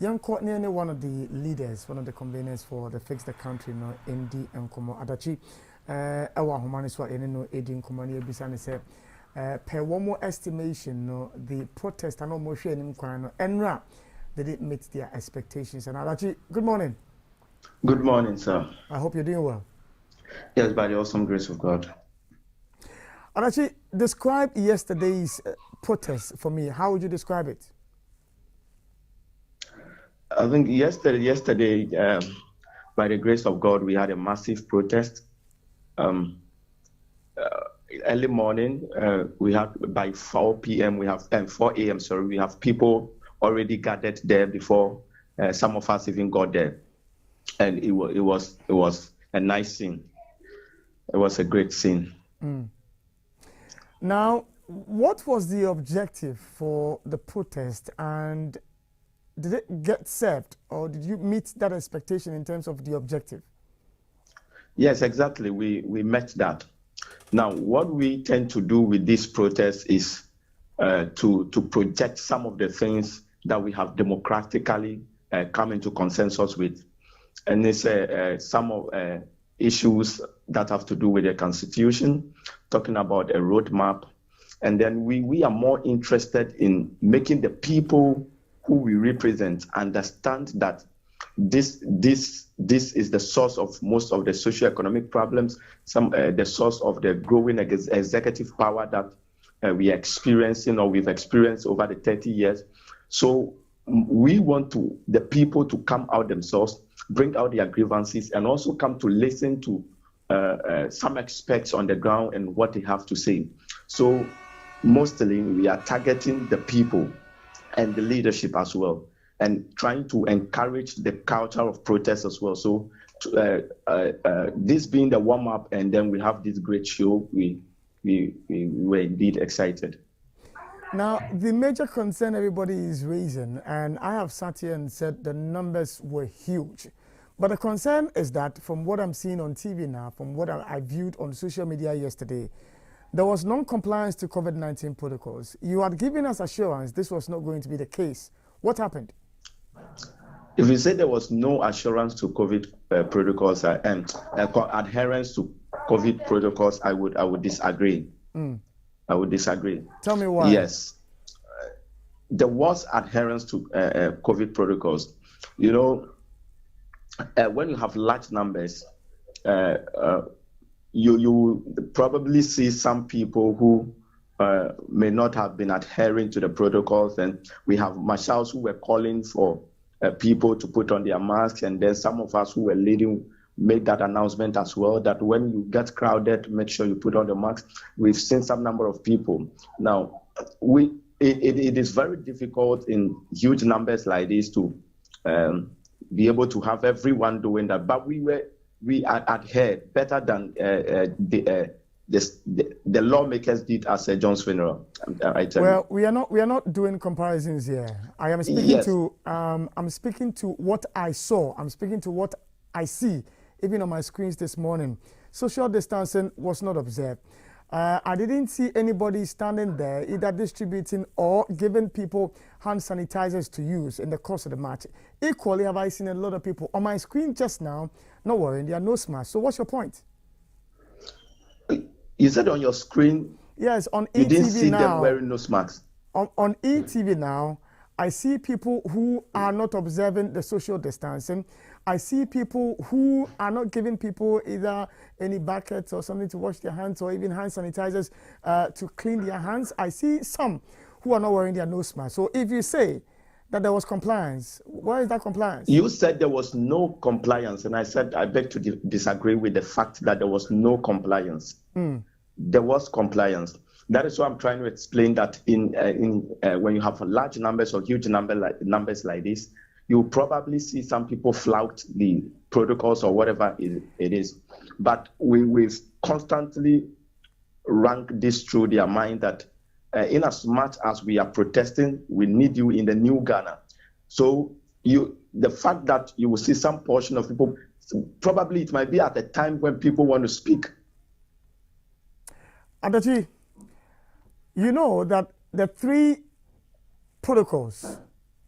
Young Courtney, one of the leaders, one of the conveners for the Fix the Country, no, ND and Komo Adachi, our humaniswa, and no, Edin Komani, Bisani said, per one more estimation, no, the protest and almost sharing in Enra, they didn't meet their expectations. And Adachi, good morning. Good morning, sir. I hope you're doing well. Yes, by the awesome grace of God. Adachi, describe yesterday's protest for me. How would you describe it? I think yesterday, by the grace of God, we had a massive protest. Early morning, we had by 4 p.m. we have 4 a.m. Sorry, we have people already gathered there before some of us even got there, and it was a nice scene. It was a great scene. Mm. Now, what was the objective for the protest, and did it get served, or did you meet that expectation in terms of the objective? Yes, exactly. We met that. Now, what we tend to do with this protest is to project some of the things that we have democratically come into consensus with. And it's some of issues that have to do with the Constitution, talking about a roadmap. And then we are more interested in making the people who we represent understand that this is the source of most of the socio-economic problems, the source of the growing executive power that we are experiencing or we've experienced over the 30 years. So we want the people to come out themselves, bring out their grievances, and also come to listen to some experts on the ground and what they have to say. So mostly we are targeting the people and the leadership as well, and trying to encourage the culture of protest as well. So this being the warm-up, and then we have this great show, we were indeed excited. Now, the major concern everybody is raising, and I have sat here and said the numbers were huge. But the concern is that from what I'm seeing on TV now, from what I viewed on social media yesterday, there was non-compliance to COVID-19 protocols. You had given us assurance this was not going to be the case. What happened? If you say there was no assurance to COVID protocols and adherence to COVID protocols, I would disagree. Mm. I would disagree. Tell me why. Yes, there was adherence to COVID protocols. You know, when you have large numbers, you probably see some people who may not have been adhering to the protocols, and we have marshals who were calling for people to put on their masks, and then some of us who were leading made that announcement as well, that when you get crowded, make sure you put on the mask. We've seen some number of people. Now, it is very difficult in huge numbers like this to be able to have everyone doing that, but we adhered better than the lawmakers did at Sir John's funeral. Well, we are not doing comparisons here. I am speaking Yes. I'm speaking to what I saw. I'm speaking to what I see, even on my screens this morning. Social distancing was not observed. I didn't see anybody standing there either distributing or giving people hand sanitizers to use in the course of the match. Equally, have I seen a lot of people on my screen just now not wearing their nose mask. So what's your point? You said on your screen, yes, on you ETV didn't see now, them wearing nose masks. On ETV now, I see people who are not observing the social distancing. I see people who are not giving people either any buckets or something to wash their hands or even hand sanitizers to clean their hands. I see some who are not wearing their nose mask. So if you say that there was compliance, where is that compliance? You said there was no compliance, and I said I beg to disagree with the fact that there was no compliance. Mm. There was compliance. That is why I'm trying to explain that when you have large numbers or huge numbers like this, you probably see some people flout the protocols or whatever it is. But we've constantly rank this through their mind that in as much as we are protesting, we need you in the new Ghana. So the fact that you will see some portion of people, probably it might be at a time when people want to speak. Adachi, you know that the 3 protocols,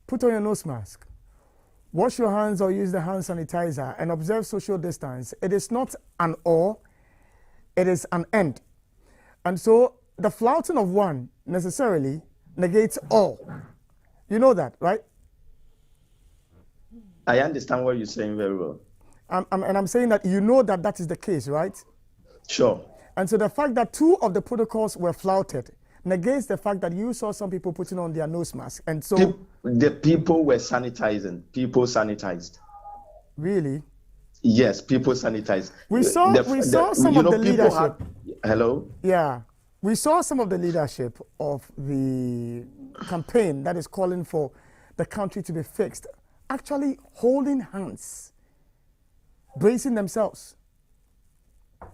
put on your nose mask, wash your hands or use the hand sanitizer, and observe social distance, it is not an or, it is an end. And so the flouting of one necessarily negates all. You know that, right? I understand what you're saying very well. And I'm saying that you know that that is the case, right? Sure. And so the fact that two of the protocols were flouted negates the fact that you saw some people putting on their nose mask. And so the people were sanitizing. People sanitized. Really? Yes, people sanitized. We saw some of the leadership. Hello? Yeah. We saw some of the leadership of the campaign that is calling for the country to be fixed, actually holding hands, bracing themselves.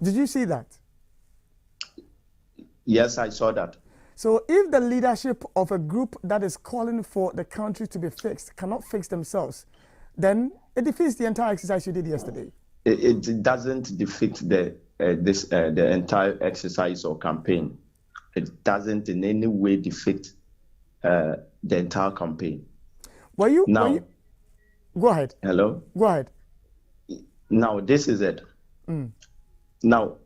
Did you see that? Yes, I saw that. So if the leadership of a group that is calling for the country to be fixed cannot fix themselves, then it defeats the entire exercise you did yesterday. It doesn't defeat the entire exercise or campaign. It doesn't in any way defeat the entire campaign. Go ahead. Hello? Go ahead. Now, this is it. Now,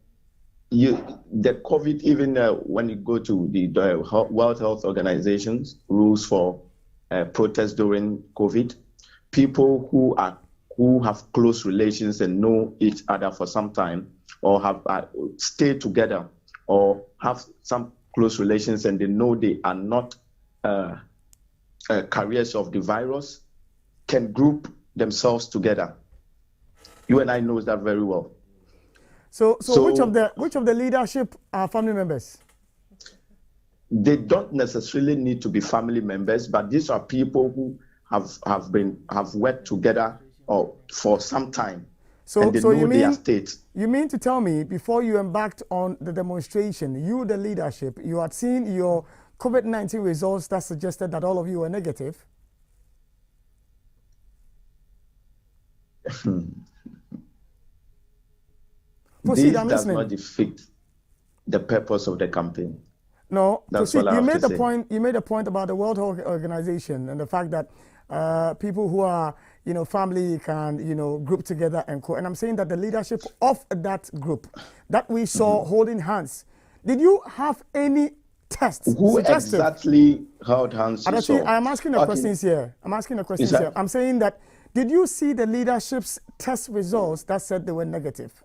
the COVID, even when you go to the World Health Organization's rules for protests during COVID, people who have close relations and know each other for some time, or have stayed together, or have some close relations, and they know they are not carriers of the virus, can group themselves together. You and I know that very well. So which of the leadership are family members? They don't necessarily need to be family members, but these are people who have worked together for some time. And they know their state. You mean to tell me before you embarked on the demonstration, you, the leadership, you had seen your COVID-19 results that suggested that all of you were negative? Proceed, this does not defeat the purpose of the campaign. No, that's proceed. All I You have made to the say. point. You made a point about the World Health Organization and the fact that people who are, family can, group together and co. And I'm saying that the leadership of that group that we saw holding hands. Did you have any tests? Who exactly held hands? I'm asking the questions here. I'm saying that. Did you see the leadership's test results that said they were negative?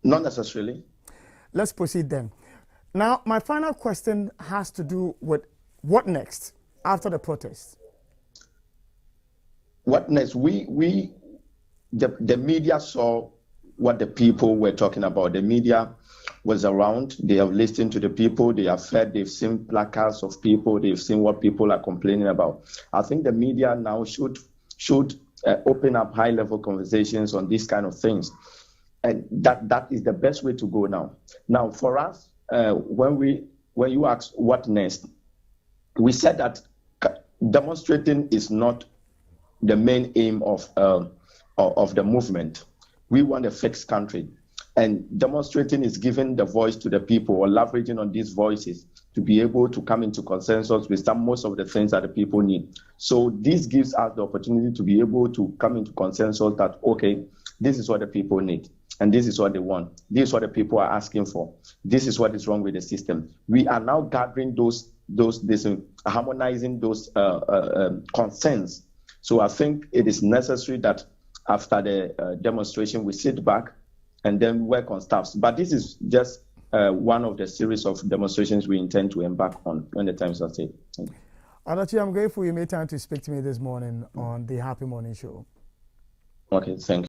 Not necessarily. Let's proceed then. Now, my final question has to do with what next after the protest? What next? The media saw what the people were talking about. The media was around. They have listened to the people. They have heard. They've seen placards of people. They've seen what people are complaining about. I think the media now should open up high-level conversations on these kind of things. And that is the best way to go now. Now, for us, when you ask what next, we said that demonstrating is not the main aim of the movement. We want a fixed country, and demonstrating is giving the voice to the people, or leveraging on these voices to be able to come into consensus with most of the things that the people need. So this gives us the opportunity to be able to come into consensus that, okay, this is what the people need. And this is what they want. This is what the people are asking for. This is what is wrong with the system. We are now gathering harmonizing those concerns. So I think it is necessary that after the demonstration, we sit back and then work on stuff. But this is just one of the series of demonstrations we intend to embark on when the time is at stake. Adachi, I'm grateful you made time to speak to me this morning on the Happy Morning Show. Okay, thank you.